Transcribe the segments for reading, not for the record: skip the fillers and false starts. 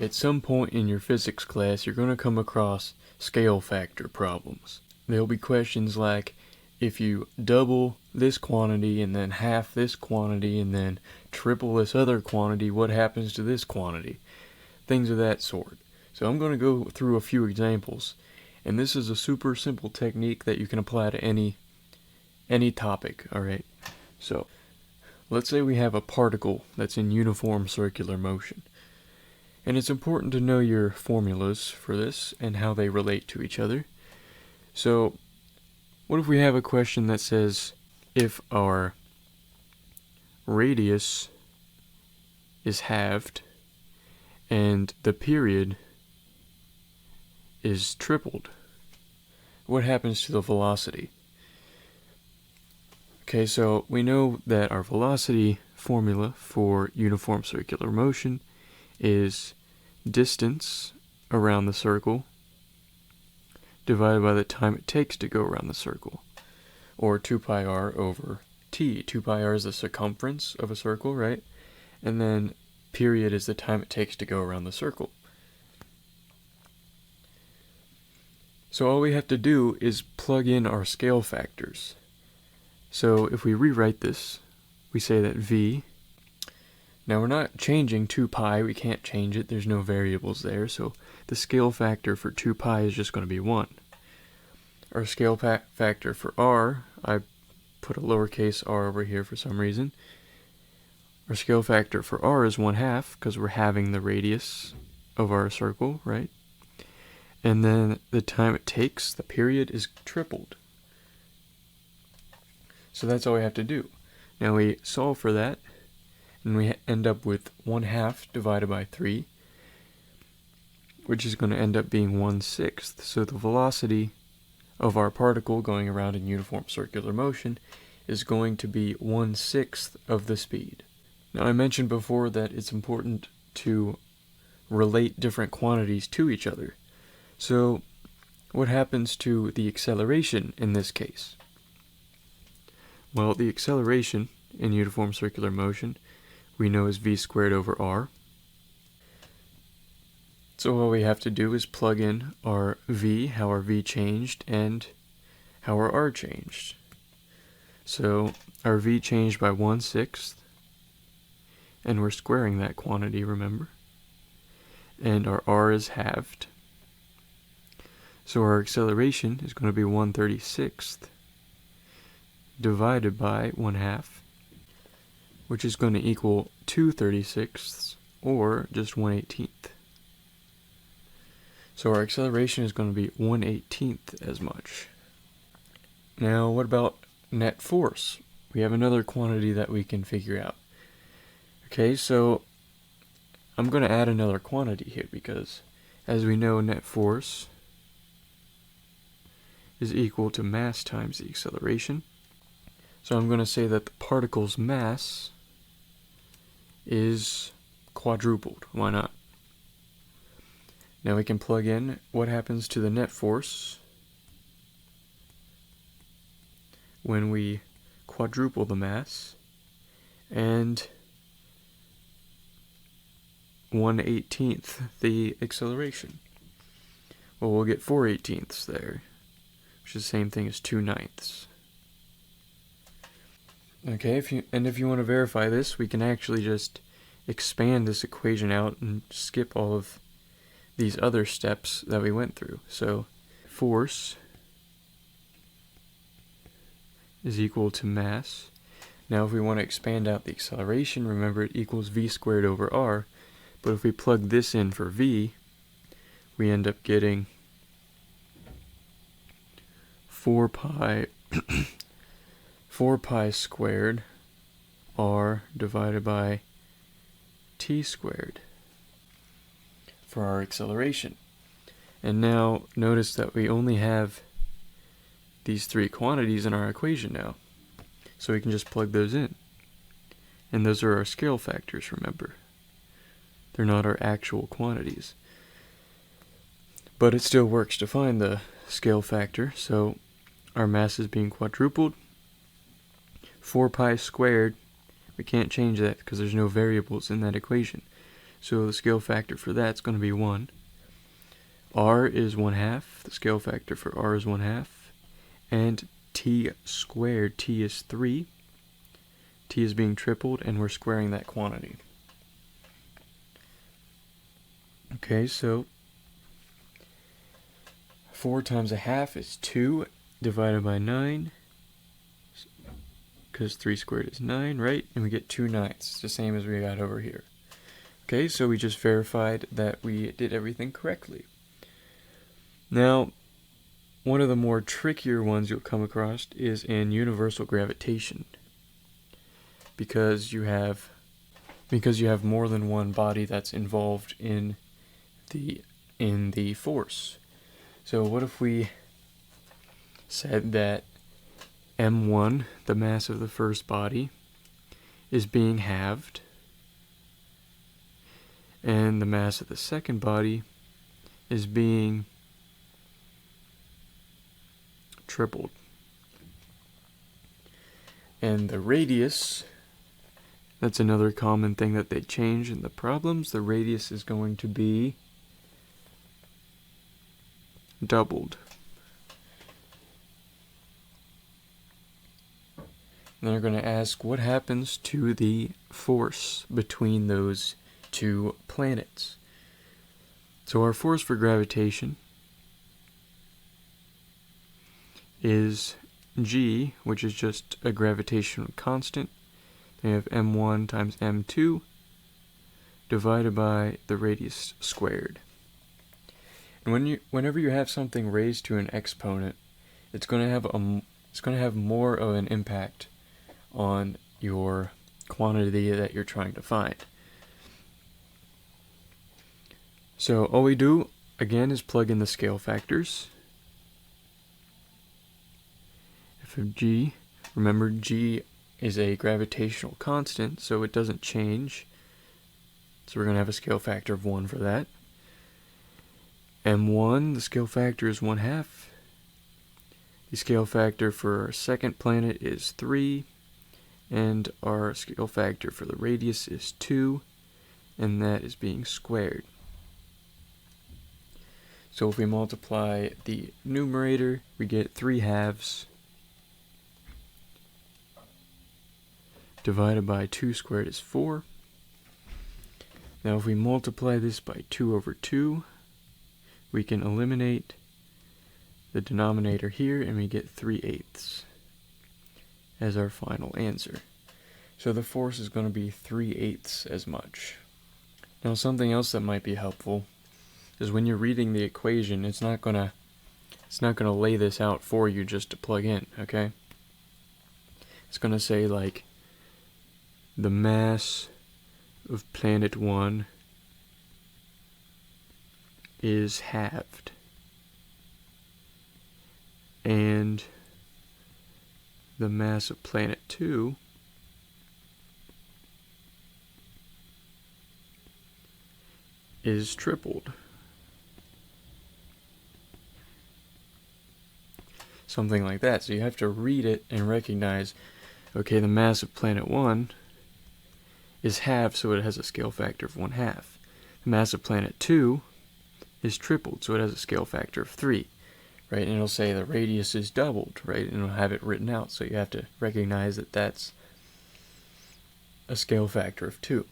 At some point in your physics class, you're going to come across scale factor problems. There'll be questions like, if you double this quantity and then half this quantity and then triple this other quantity, what happens to this quantity? Things of that sort. So I'm going to go through a few examples, and this is a super simple technique that you can apply to any topic, alright? So, let's say we have a particle that's in uniform circular motion. And it's important to know your formulas for this and how they relate to each other. So, what if we have a question that says, if our radius is halved and the period is tripled, what happens to the velocity? Okay, so we know that our velocity formula for uniform circular motion is distance around the circle divided by the time it takes to go around the circle, or 2 pi r over t. 2 pi r is the circumference of a circle, right? And then period is the time it takes to go around the circle. So all we have to do is plug in our scale factors. So if we rewrite this, we say that v, now we're not changing 2 pi, we can't change it, there's no variables there, so the scale factor for 2 pi is just going to be 1. Our scale factor for r, I put a lowercase r over here for some reason. Our scale factor for r is 1/2, because we're halving the radius of our circle, right? And then the time it takes, the period, is tripled. So that's all we have to do. Now we solve for that, and we end up with 1/2 divided by 3, which is going to end up being 1/6. So the velocity of our particle going around in uniform circular motion is going to be 1/6 of the speed. Now I mentioned before that it's important to relate different quantities to each other. So what happens to the acceleration in this case? Well, the acceleration in uniform circular motion we know is v squared over r. So all we have to do is plug in our v, how our v changed, and how our r changed. So our v changed by 1/6, and we're squaring that quantity, remember? And our r is halved. So our acceleration is going to be 1/36 divided by 1/2, which is going to equal 2/36, or just 1/18. So our acceleration is going to be 1/18 as much. Now what about net force? We have another quantity that we can figure out. Okay, so I'm going to add another quantity here because, as we know, net force is equal to mass times the acceleration. So I'm going to say that the particle's mass is quadrupled. Why not? Now we can plug in what happens to the net force when we quadruple the mass, and 1/18 the acceleration. Well, we'll get 4/18 there, which is the same thing as 2/9. Okay, if you want to verify this, we can actually just expand this equation out and skip all of these other steps that we went through. So force is equal to mass. Now if we want to expand out the acceleration, remember it equals v squared over r, but if we plug this in for v, we end up getting 4 pi squared r divided by t squared for our acceleration. And now notice that we only have these three quantities in our equation now, so we can just plug those in. And those are our scale factors, remember. They're not our actual quantities. But it still works to find the scale factor, so our mass is being quadrupled. 4 pi squared, we can't change that because there's no variables in that equation. so the scale factor for that's going to be 1. R is 1/2. The scale factor for R is 1/2. And t squared, t is 3. T is being tripled, and we're squaring that quantity. Okay, so 4 times 1/2 is 2, divided by 9, because 3 squared is 9, right? And we get 2/9. It's the same as we got over here. Okay, so we just verified that we did everything correctly. Now, one of the more trickier ones you'll come across is in universal gravitation, because you have more than one body that's involved in the force. So what if we said that m1, the mass of the first body, is being halved, and the mass of the second body is being tripled. And the radius, that's another common thing that they change in the problems. The radius is going to be doubled. And they're going to ask what happens to the force between those two planets. So our force for gravitation is G, which is just a gravitational constant. They have m1 times m2 divided by the radius squared. And whenever you have something raised to an exponent, it's going to have more of an impact on your quantity that you're trying to find. So all we do again is plug in the scale factors. F of g, remember g is a gravitational constant, so it doesn't change. So we're going to have a scale factor of 1 for that. m1, the scale factor is 1/2. The scale factor for our second planet is 3. And our scale factor for the radius is 2. And that is being squared. So if we multiply the numerator, we get 3/2 divided by 2 squared is 4. Now if we multiply this by 2/2, we can eliminate the denominator here and we get 3/8 as our final answer. So the force is going to be 3/8 as much. Now something else that might be helpful is when you're reading the equation, it's not gonna lay this out for you just to plug in, okay? It's gonna say like the mass of planet 1 is halved, and the mass of planet 2 is tripled. Something like that. So you have to read it and recognize, okay, the mass of planet 1 is halved, so it has a scale factor of 1/2. The mass of planet 2 is tripled, so it has a scale factor of 3, right? And it'll say the radius is doubled, right? And it'll have it written out, so you have to recognize that that's a scale factor of 2.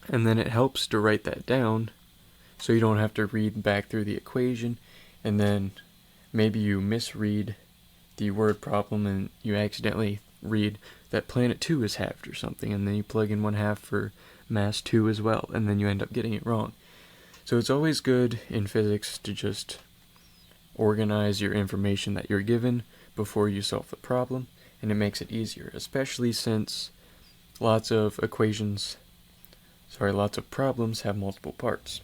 And then it helps to write that down so you don't have to read back through the equation, and then maybe you misread the word problem and you accidentally read that planet 2 is halved or something, and then you plug in 1/2 for mass 2 as well, and then you end up getting it wrong. So it's always good in physics to just organize your information that you're given before you solve the problem, and it makes it easier, especially since lots of problems have multiple parts.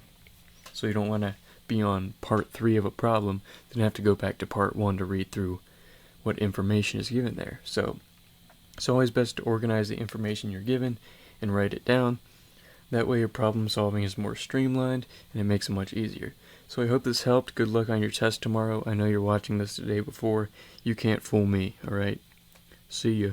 So you don't want to be on part 3 of a problem, then have to go back to part 1 to read through what information is given there. So it's always best to organize the information you're given and write it down. That way your problem solving is more streamlined and it makes it much easier. So I hope this helped. Good luck on your test tomorrow. I know you're watching this the day before. You can't fool me, alright? See ya.